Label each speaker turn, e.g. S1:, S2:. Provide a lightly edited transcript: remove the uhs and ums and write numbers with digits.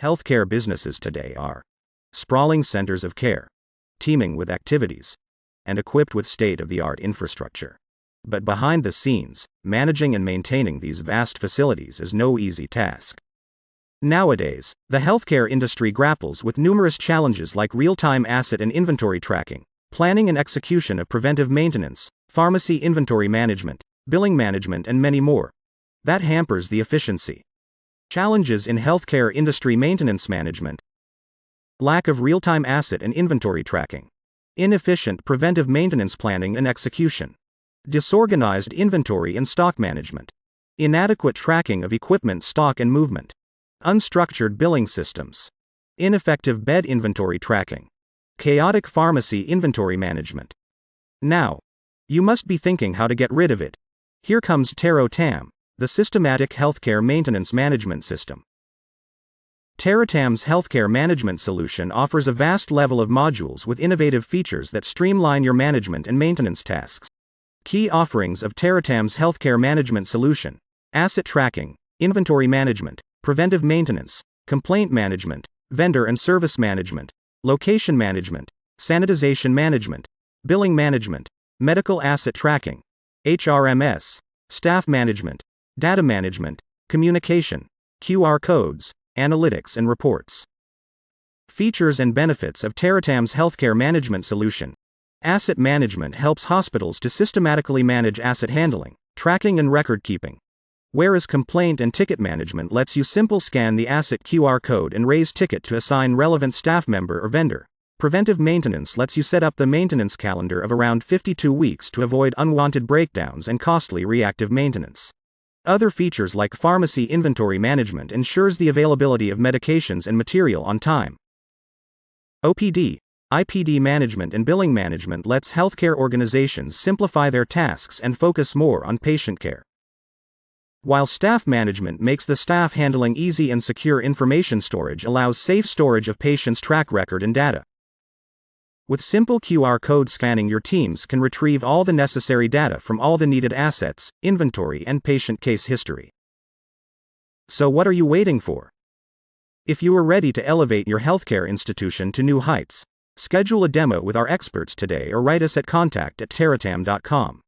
S1: Healthcare businesses today are sprawling centers of care, teeming with activities, and equipped with state-of-the-art infrastructure. But behind the scenes, managing and maintaining these vast facilities is no easy task. Nowadays, the healthcare industry grapples with numerous challenges like real-time asset and inventory tracking, planning and execution of preventive maintenance, pharmacy inventory management, billing management, and many more. That hampers the efficiency. Challenges in healthcare industry maintenance management: lack of real-time asset and inventory tracking, inefficient preventive maintenance planning and execution, disorganized inventory and stock management, inadequate tracking of equipment stock and movement, unstructured billing systems, ineffective bed inventory tracking, chaotic pharmacy inventory management. Now, you must be thinking how to get rid of it. Here comes TeroTAM, the systematic healthcare maintenance management system. TeroTAM's healthcare management solution offers a vast level of modules with innovative features that streamline your management and maintenance tasks. Key offerings of TeroTAM's healthcare management solution: asset tracking, inventory management, preventive maintenance, complaint management, vendor and service management, location management, sanitization management, billing management, medical asset tracking, HRMS, staff management, data management, communication, QR codes, analytics and reports. Features and benefits of TeroTAM's healthcare management solution. Asset management helps hospitals to systematically manage asset handling, tracking and record keeping, whereas complaint and ticket management lets you simply scan the asset QR code and raise ticket to assign relevant staff member or vendor. Preventive maintenance lets you set up the maintenance calendar of around 52 weeks to avoid unwanted breakdowns and costly reactive maintenance. Other features like pharmacy inventory management ensures the availability of medications and material on time. OPD, IPD management and billing management lets healthcare organizations simplify their tasks and focus more on patient care. While staff management makes the staff handling easy and secure, information storage allows safe storage of patients' track record and data. With simple QR code scanning, your teams can retrieve all the necessary data from all the needed assets, inventory, and patient case history. So what are you waiting for? If you are ready to elevate your healthcare institution to new heights, schedule a demo with our experts today or write us at contact@terotam.com.